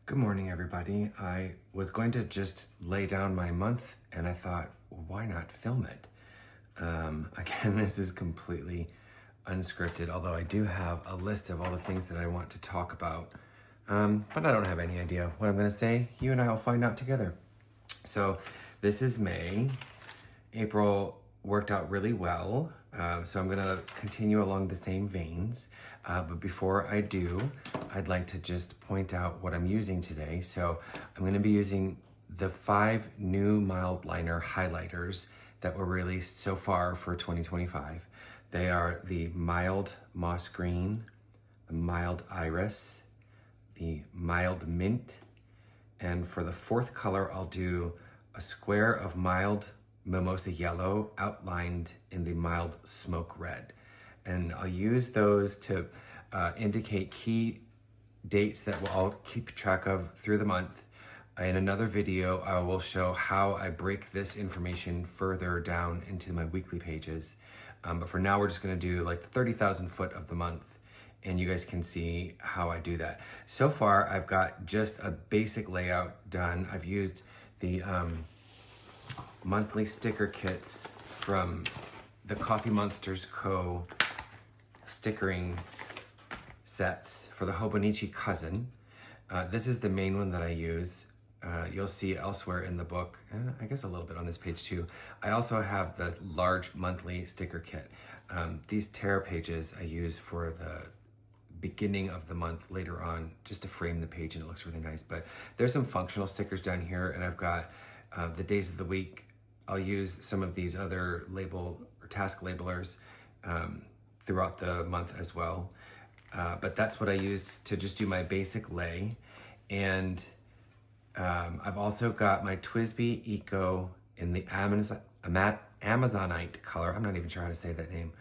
Good morning, everybody. I was going to just lay down my month and I thought, well, why not film it? Again, this is completely unscripted, although I do have a list of all the things that I want to talk about. But I don't have any idea what I'm going to say. You and I will find out together. So this is May. April worked out really well, so I'm gonna continue along the same veins. But before I do, I'd like to just point out what I'm using today. So I'm gonna be using the 5 new mild liner highlighters that were released so far for 2025. They are the mild moss green, the mild iris, the mild mint, and for the 4th color, I'll do a square of mild mimosa yellow outlined in the mild smoke red. And I'll use those to indicate key dates that I'll keep track of through the month. In another video, I will show how I break this information further down into my weekly pages. But for now, we're just gonna do like the 30,000 foot of the month, and you guys can see how I do that. So far, I've got just a basic layout done. I've used the monthly sticker kits from the Coffee Monsters Co. stickering sets for the Hobonichi Cousin. This is the main one that I use. You'll see elsewhere in the book, and I guess a little bit on this page too. I also have the large monthly sticker kit. These tarot pages I use for the beginning of the month later on, just to frame the page, and it looks really nice. But there's some functional stickers down here, and I've got the days of the week. I'll use some of these other label or task labelers throughout the month as well. But that's what I used to just do my basic lay. And I've also got my TWSBI Eco in the Amazonite color. I'm not even sure how to say that name.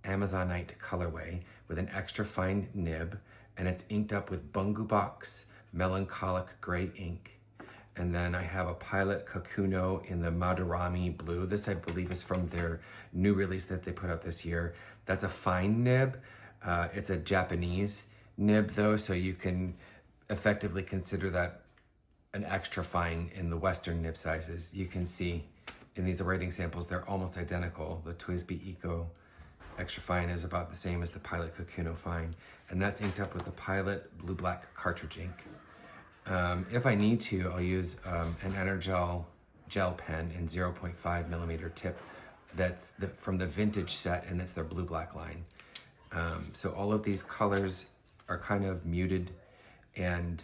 Amazonite colorway with an extra fine nib, and it's inked up with Bungu Box Melancholic Gray ink. And then I have a Pilot Kakuno in the Madarami blue. This, I believe, is from their new release that they put out this year. That's a fine nib. It's a Japanese nib though, so you can effectively consider that an extra fine in the Western nib sizes. You can see in these writing samples, they're almost identical. The TWSBI Eco extra fine is about the same as the Pilot Kakuno fine. And that's inked up with the Pilot Blue Black cartridge ink. If I need to, I'll use an Energel gel pen in 0.5 millimeter tip. That's from the vintage set, and it's their blue black line. So all of these colors are kind of muted, and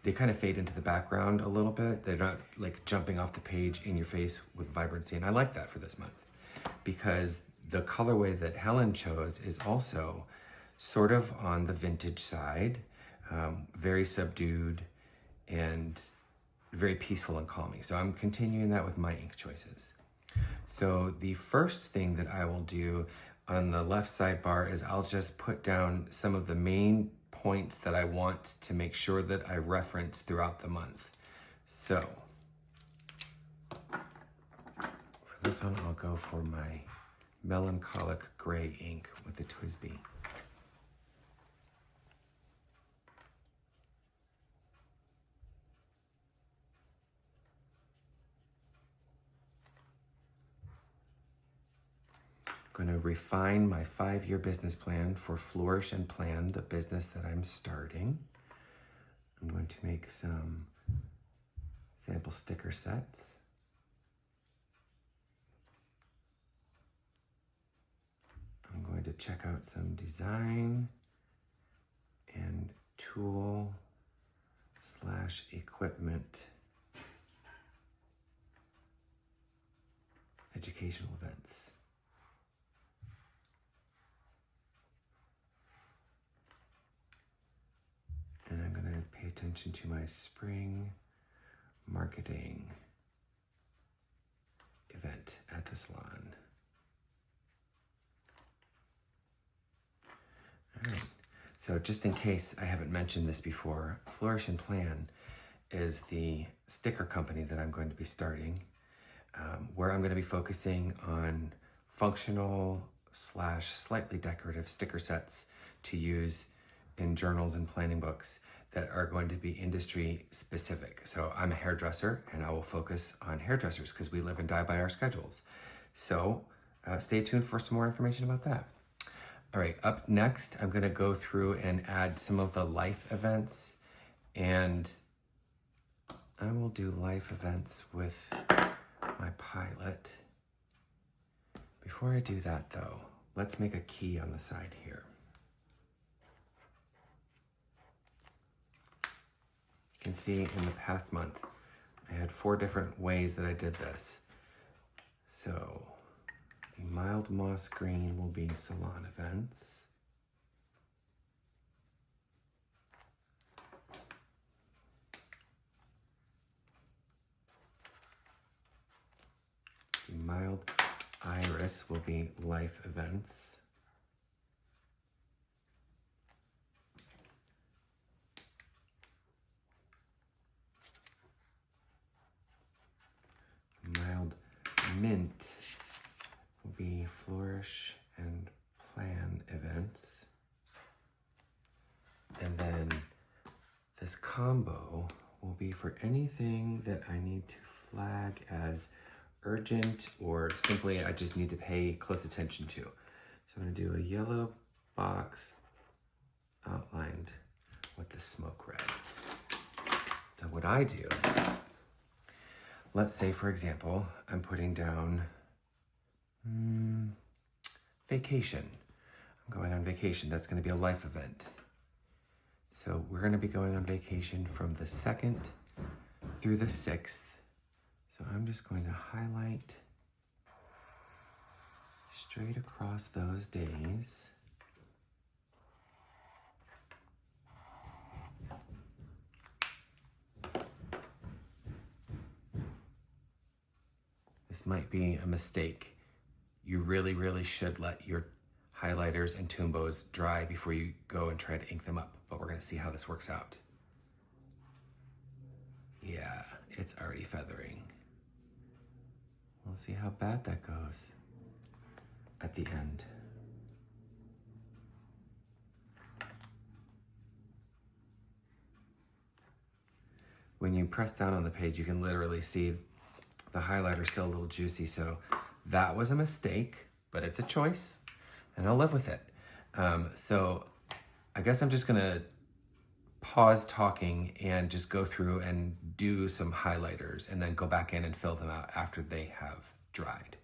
they kind of fade into the background a little bit. They're not like jumping off the page in your face with vibrancy, and I like that for this month because the colorway that Helen chose is also sort of on the vintage side. Very subdued and very peaceful and calming. So I'm continuing that with my ink choices. So the first thing that I will do on the left sidebar is I'll just put down some of the main points that I want to make sure that I reference throughout the month. So for this one, I'll go for my Melancholic Gray ink with the TWSBI. I'm going to refine my 5-year business plan for Flourish and Plan, the business that I'm starting. I'm going to make some sample sticker sets. I'm going to check out some design and tool/equipment educational events. And I'm going to pay attention to my spring marketing event at the salon. All right, so just in case I haven't mentioned this before, Flourish and Plan is the sticker company that I'm going to be starting, where I'm going to be focusing on functional / slightly decorative sticker sets to use in journals and planning books that are going to be industry specific. So I'm a hairdresser and I will focus on hairdressers because we live and die by our schedules. So stay tuned for some more information about that. All right, up next, I'm gonna go through and add some of the life events, and I will do life events with my pilot. Before I do that though, let's make a key on the side here. You can see in the past month, I had 4 different ways that I did this. So the mild moss green will be salon events. The mild iris will be life events. Mild mint will be flourish and plan events. And then this combo will be for anything that I need to flag as urgent or simply I just need to pay close attention to. So I'm gonna do a yellow box outlined with the smoke red. So what I do, let's say for example, I'm putting down vacation. I'm going on vacation. That's going to be a life event. So we're going to be going on vacation from the 2nd through the 6th. So I'm just going to highlight straight across those days. This might be a mistake. You really, really should let your highlighters and Tombos dry before you go and try to ink them up, but we're gonna see how this works out. Yeah, it's already feathering. We'll see how bad that goes at the end. When you press down on the page, you can literally see the highlighter still a little juicy, so that was a mistake, but it's a choice, and I'll live with it. So I guess I'm just gonna pause talking and just go through and do some highlighters and then go back in and fill them out after they have dried.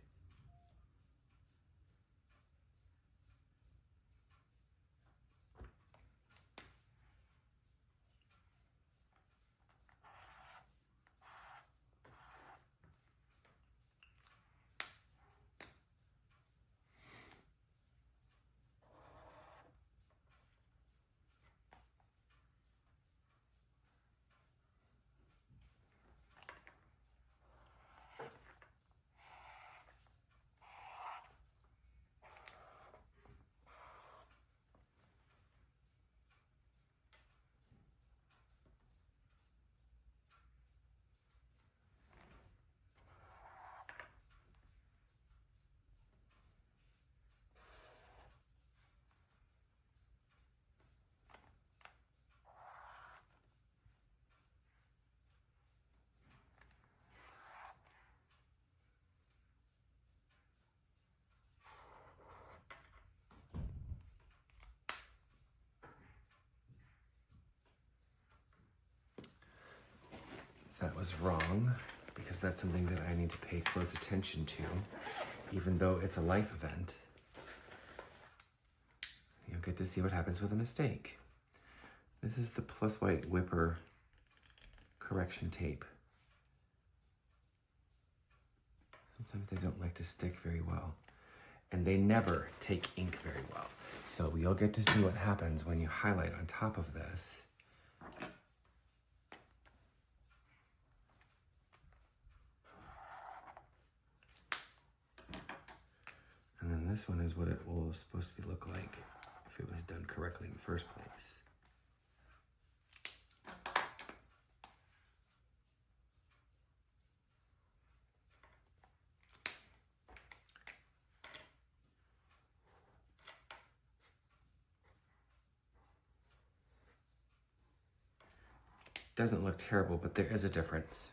That was wrong, because that's something that I need to pay close attention to, even though it's a life event. You'll get to see what happens with a mistake. This is the Plus White Whipper correction tape. Sometimes they don't like to stick very well, and they never take ink very well. So you'll get to see what happens when you highlight on top of this. And then this one is what it will supposed to look like if it was done correctly in the first place. doesn't look terrible, but there is a difference.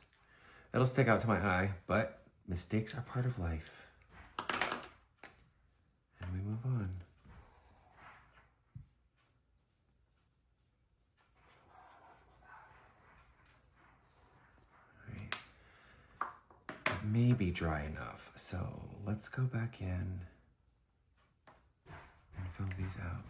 It'll stick out to my eye, but mistakes are part of life. And we move on. All right. It may be dry enough, so let's go back in and fill these out.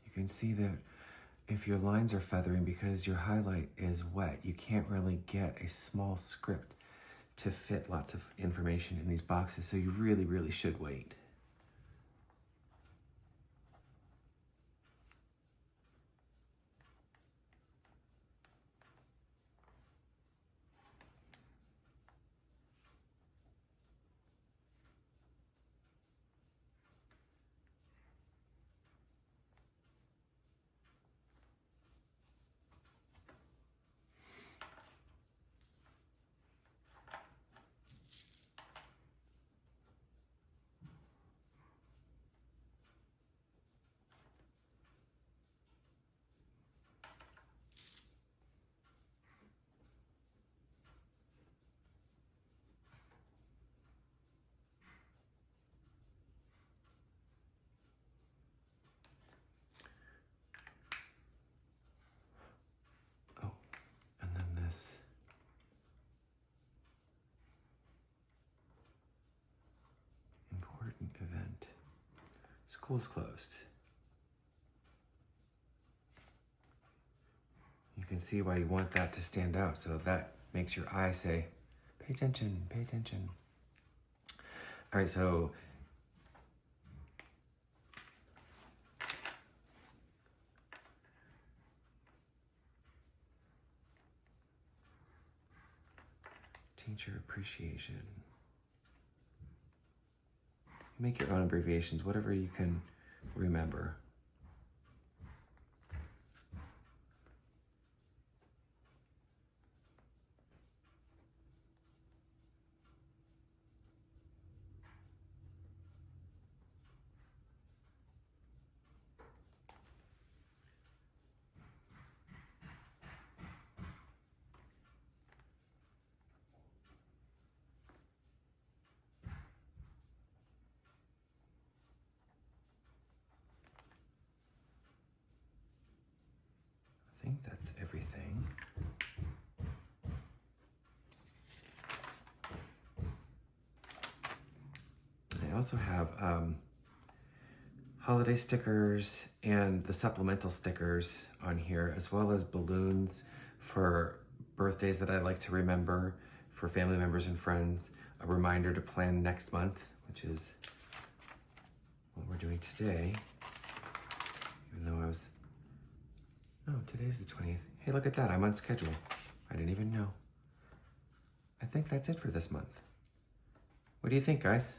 You can see that if your lines are feathering, because your highlight is wet, you can't really get a small script to fit lots of information in these boxes, so you really, really should wait. This important event. School's closed. You can see why you want that to stand out, so that makes your eye say, pay attention, pay attention. All right, so teacher appreciation. Make your own abbreviations, whatever you can remember. I think that's everything. I also have holiday stickers and the supplemental stickers on here, as well as balloons for birthdays that I like to remember, for family members and friends, a reminder to plan next month, which is what we're doing today, even though today's the 20th. Hey, look at that, I'm on schedule. I didn't even know. I think that's it for this month. What do you think, guys?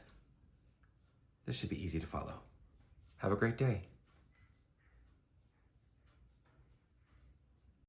This should be easy to follow. Have a great day.